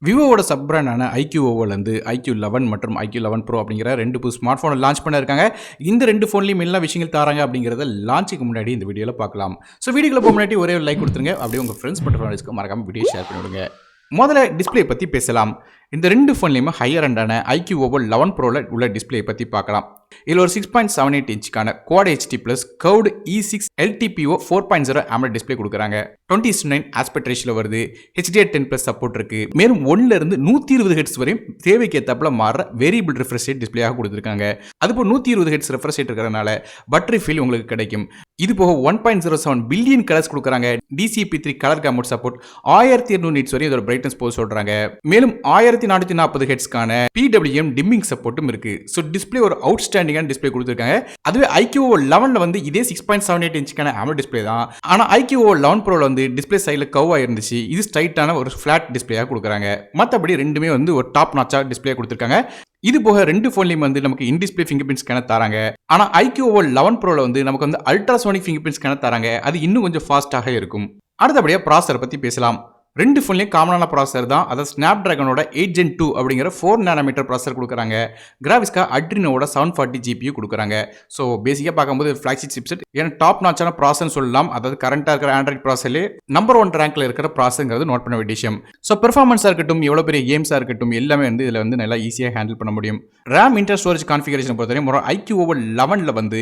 விவோவோட sub பிராண்டான iQOOலேருந்து iQOO 11 மற்றும் iQOO 11 Pro அப்படிங்கிற 2 புது ஸ்மார்ட் ஃபோனை லான்ச் பண்ணியிருக்காங்க. இந்த 2 ஃபோன்லையும் எல்லா விஷயங்கள் தராங்க அப்படிங்கிறத லான்ச்சுக்கு முன்னாடி இந்த வீடியோவில் பார்க்கலாம். ஸோ வீடியோக்குள்ள போக முன்னாடி ஒரே ஒரு லைக் கொடுத்துருங்க. அப்படியே உங்கள் ஃப்ரெண்ட்ஸ் மற்றும் ஃப்ரெண்ட்ஸ்க்கு மறக்காம வீடியோ ஷேர் பண்ணி விடுங்க. முதல்ல டிஸ்பிளே பற்றி பேசலாம். இந்த 2 ஃபோன்லையுமே ஹையர் அண்டான iQOO 11 Proல உள்ள டிஸ்பிளே பற்றி பார்க்கலாம். இதில் ஒரு 6.78 இன்ச்சுக்கான quad HD plus curved E6 LTPO 4.0 AMOLED display கொடுக்குறாங்க. 20:9 ஆஸ்பெக்ட் ரேஷியோல வருது. HDR10+ சப்போர்ட் இருக்கு. மேலும் 1ல இருந்து 120 ஹெர்ட்ஸ் வரையும் தேவைக்கு ஏற்றாப்புல மாற வேரியபிள் ரிஃப்ரெஷ் ரேட் டிஸ்பிளேயாக கொடுத்துருக்காங்க. அதுபோல் 120 ஹெர்ட்ஸ் ரிஃப்ரெஷ் ரேட் இருக்கிறதுனால பேட்டரி ஃபீல் உங்களுக்கு கிடைக்கும். இது போக 1.07 பில்லியன் கலர்ஸ் கொடுக்குறாங்க. DCP3 கலர் கேமோட் சப்போர்ட் 1200 நிட்ஸ் வரையும் இதோட பிரைட்னஸ் போக சொல்றாங்க. மேலும் 1440 ஹெர்ட்ஸ்க்கான PWM டிம்மிங் சப்போர்ட்டும் இருக்கு. ஸோ டிஸ்பிளே ஒரு அவுட்ஸ்டாண்டிங்கான டிஸ்பிளே கொடுத்துருக்காங்க. அதுவே iQOO 11ல வந்து இதே 6.78 இன்ச்சுக்கான AMOLED டிஸ்பிளே தான். ஆனால் iQOO 11 Proல வந்து டிஸ்பிளே சைடில் கர்வாக இருந்துச்சு. இது ஸ்ட்ரைட்டான ஒரு ஃபிளாட் டிஸ்பிளேயாக கொடுக்குறாங்க. மற்றபடி ரெண்டுமே வந்து ஒரு டாப் நாச்சா டிஸ்பிளே கொடுத்துருக்காங்க. இது போக 2 ஃபோன்லையும் வந்து நமக்கு in display finger print scanner தராங்க. ஆனால் iQOO 11 Proல வந்து நமக்கு வந்து அல்ட்ராசோனிக் ஃபிங்கர் பிரிண்ட் ஸ்கேனர் தராங்க. அது இன்னும் கொஞ்சம் ஃபாஸ்ட்டாக இருக்கும். அடுத்தபடியாக ப்ராசஸர் பற்றி பேசலாம். 2 ஃபோன்லையும் காமனான ப்ராசஸர் தான். அதாவது ஸ்னாப்டிராகனோட 8 Gen 2 அப்படிங்கிற 4 nm ப்ராசஸர் கொடுக்குறாங்க. கிராஃபிக்ஸ்க்காக அட்ரினோட 740 GPU கொடுக்குறாங்க. ஸோ பேசிக்காக பார்க்கும்போது ஃப்ளாக்ஷிப் சிப்செட் ஏன்னா டாப் நாச்சான ப்ராசஸ்ன்னு சொல்லலாம். அதாவது கரண்டாக இருக்கிற ஆண்ட்ராய்ட் ப்ராசஸர்லே நம்பர் 1 ரேங்க்ல இருக்கிற ப்ராசஸ்ங்கிறது நோட் பண்ண வேண்டிய விஷயம். ஸோ பெர்ஃபார்மன்ஸாக இருக்கட்டும், எவ்வளோ பெரிய கேம்ஸாக இருக்கட்டும், எல்லாமே வந்து இதில் வந்து நல்லா ஈஸியாக ஹேண்டில் பண்ண முடியும். ரேம் இன்டர் ஸ்டோரேஜ் கான்ஃபிகரேஷன் பொறுத்தவரைக்கும் iQOO 11ல வந்து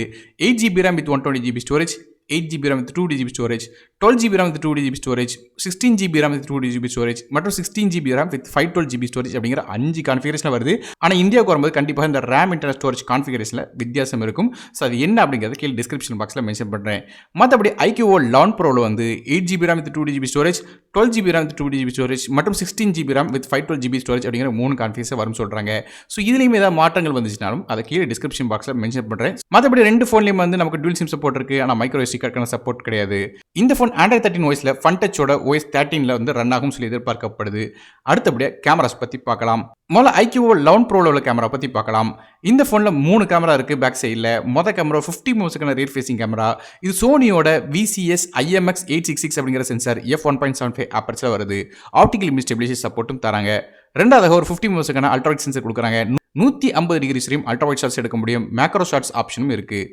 8GB RAM with 120GB storage, 8GB RAM with 2GB storage, 12GB RAM with 2GB storage, 16GB RAM with 2GB storage மற்றும் 16GB RAM with 512GB storage அப்படிங்கிற 5 configuration வருது. ஆனால் இந்தியாவுக்கு வரும்போது கண்டிப்பாக இந்த ரேம் இன்டர்னல் ஸ்டோரேஜ் கான்ஃபிகரேஷனில் வித்தியாசம் இருக்கும். ஸோ அது என்ன அப்படிங்கிறத கீழே டிஸ்கிரிப்ஷன் பாக்ஸில் மென்ஷன் பண்ணுறேன். மற்றபடி iQOO 11 Proல வந்து 8GB RAM with 2GB storage, 12GB RAM with 2GB storage மற்றும் 16GB RAM with 512GB storage அப்படிங்கிற 3 கான்ஃபிகரேஷன் வரும் சொல்கிறாங்க. ஸோ இதுலேயும் ஏதாவது மாற்றங்கள் வந்துச்சுனாலும் அதை கீழே டிஸ்கிரிப்ஷன் பாக்ஸில் மென்ஷன் பண்ணுறேன். மற்றபடி 2 ஃபோன்லையும் வந்து நமக்கு டுவல் சிம் சப்போர்ட் இருக்குது. ஆனால் மைக்ரோ SD கார்டுக்கான சப்போர்ட் கிடையாது. இந்த ஃபோன் Android 13 OSல ஃபன் டச்சோட OS 13ல வந்து ரன் ஆகும் சொல்லி எதிர்பார்க்கப்படுது. அடுத்தபடியாக கேமராஸ் பற்றி பார்க்கலாம். முதல்ல iQOO 11 Proல உள்ள கேமரா பற்றி பார்க்கலாம். இந்த ஃபோனில் 3 கேமரா இருக்குது பேக் சைடில். மொதல் கேமரா 50 மெகாபிக்சலுக்கான ரியர் ஃபேசிங் கேமரா. இது சோனியோட VCS IMX866 அப்படிங்கிற சென்சார் f1.75 ஆப்பர்ச்சரில் வருது. ஆப்டிகல் இமேஜ் ஸ்டெபிலைசேஷன் சப்போர்ட்டும் தராங்க. ரெண்டாவதாக ஒரு 50 மெகாபிக்சலுக்கான அல்ட்ராவைட் சென்சார் கொடுக்குறாங்க. 150 டிகிரி வரையும் அல்ட்ராவைட் ஷாட்ஸ் எடுக்க முடியும். மேக்ரோ ஷாட்ஸ் ஆப்ஷனும் இருக்குது.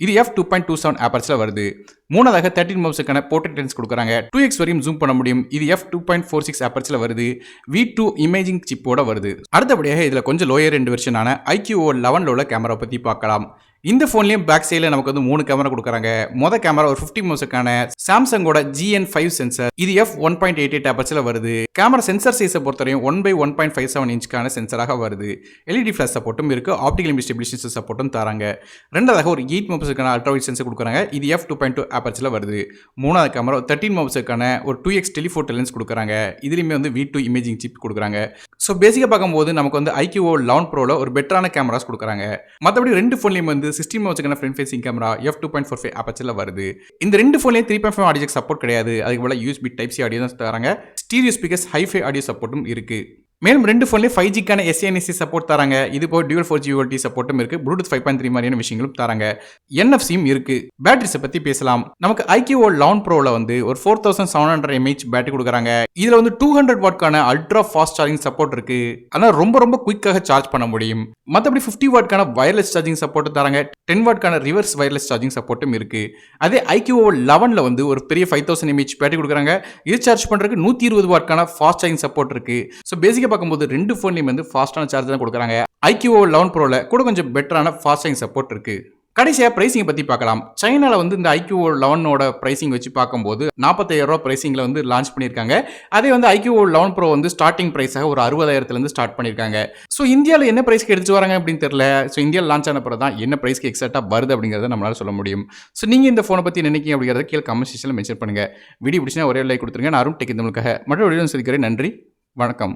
இது f2.27 ஆப்பர்ச்சரில் வருது. மூணாவதாக 13 மெகாபிக்சலுக்கான போர்ட்ரேட் லென்ஸ் கொடுக்குறாங்க. 2x வரையும் ஜூம் பண்ண முடியும். இது f2.46 ஆப்பர்ச்சரில் வருது. V2 இமேஜிங் சிப்போட வருது. அடுத்தபடியாக இதில் கொஞ்சம் லோயர் எண்ட் வெர்ஷனான iQOO 11ல உள்ள கேமரா பற்றி பார்க்கலாம். இந்த ஃபோன்லேயும் பேக் சைடில் நமக்கு வந்து 3 கேமரா கொடுக்குறாங்க. மொதல் கேமரா ஒரு 50 மெகாபிக்சலுக்கான சாம்சங்கோட GN5 சென்சார். இது f1.88 ஆப்பர்ச்சரில் வருது. கேமரா சென்சார் சைஸை பொறுத்தவரையும் 1/1.57 இன்ச்சுக்கான சென்சராக வருது. LED ஃபிளாஷ் சப்போர்ட்டும் இருக்குது. ஆப்டிகல் இமேஜ் ஸ்டெபிலைசேஷன் சப்போர்ட்டும் தராங்க. ரெண்டாவதாக ஒரு 8 மெகாபிக்சலுக்கான அல்ட்ராவைட் சென்சார் கொடுக்குறாங்க. இது f2.2 ஆப்பர்ச்சரில் வருது. மூணாவது கேமரா 13 மெகாபிக்சலுக்கான ஒரு 2x டெலிஃபோட்டோ லென்ஸ் கொடுக்குறாங்க. இதுலேயுமே வந்து V2 இமேஜிங் சிப் கொடுக்குறாங்க. ஸோ பேசிக்காக பார்க்கும்போது நமக்கு வந்து iQOO 11 Proல ஒரு பெட்டரான கேமராஸ் கொடுக்குறாங்க. மற்றபடி 2 ஃபோன்லையும் வந்து 16 மெகாபிக்சலுக்கான ஃப்ரண்ட் ஃபேசிங் கேமரா f2.45 ஆப்பர்ச்சரில் வருது. இந்த 2 ஃபோன்லையும் 3.5 ஆடியோ ஜாக் சப்போர்ட் கிடையாது. அதுக்கு போல USB Type-C ஆடியோ தான் தராங்க. ஸ்டீரியோ ஸ்பீக்கர்ஸ் ஹைஃபை ஆடியோ சப்போர்ட்டும் இருக்கு. மேலும் 2 ஃபோன்லேயும் 5Gக்கான SANC சப்போர்ட் தராங்க. இது போக டியூவல் 4G VoLTE சப்போர்ட்டும் இருக்கு. ப்ளூடூத் 5.3 மாதிரியான விஷயங்களும் தராங்க. NFC-யும் இருக்கு. பேட்டரிஸை பற்றி பேசலாம். நமக்கு iQOO 11 Proல வந்து ஒரு 4700 mAh பேட்டரி கொடுக்குறாங்க. இதில் வந்து 200 வாட்க்கான அல்ட்ரா ஃபாஸ்ட் சார்ஜிங் சப்போர்ட் இருக்கு. ஆனால் ரொம்ப குயிக்காக சார்ஜ் பண்ண முடியும். மற்றபடி 50 வாட்க்கான வயர்லெஸ் சார்ஜிங் சப்போர்ட் தராங்க. 10 வாட்க்கான ரிவர்ஸ் வயர்லெஸ் சார்ஜிங் சப்போர்ட்டும் இருக்கு. அதே iQOO 11ல வந்து ஒரு பெரிய 5000 mAh பேட்டரி கொடுக்குறாங்க. இது சார்ஜ் பண்ணுறதுக்கு 120 வாட்க்கான ஃபாஸ்ட் சார்ஜிங் சப்போர்ட் இருக்கு. ஸோ பேசிக்காக பார்க்கும்போது 2 ஃபோன்லையும் வந்து ஃபாஸ்டான சார்ஜ் தான் கொடுக்குறாங்க. iQOO 11 Proல கூட கொஞ்சம் பெட்டரான ஃபாஸ்ட் சார்ஜிங் சப்போர்ட் இருக்கு. கடைசியாக பிரைசிங்கை பற்றி பார்க்கலாம். சைனாவில் வந்து இந்த iQOO 11ஓட பிரைசிங் வச்சு பார்க்கும்போது 45,000 ரூபா பிரைசிங்கில் வந்து லான்ச் பண்ணியிருக்காங்க. அதே வந்து iQOO 11 Pro வந்து ஸ்டார்டிங் பிரைஸாக ஒரு 60,000 ஸ்டார்ட் பண்ணியிருக்காங்க. ஸோ இந்தியாவில் என்ன பிரைஸ்க்கு எடுத்து வராங்க அப்படின்னு தெரியல. ஸோ இந்தியாவில் லான்ச் ஆன பிறகு தான் என்ன பிரைஸ்க்கு எக்ஸாக்டாக வருது அப்படிங்கிறத நம்மளால சொல்ல முடியும். ஸோ நீங்கள் இந்த ஃபோனை பற்றி நினைக்கிங்க அப்படிங்கிறத கீழே கமெண்ட் செக்ஷனில் மென்ஷன் பண்ணுங்கள். வீடியோ பிடிச்சினா ஒரே லைக் கொடுத்துருங்க. நான் அருண் டெக் தமிழுக்காக மற்ற வீடியோ சந்திக்கிறேன். நன்றி, வணக்கம்.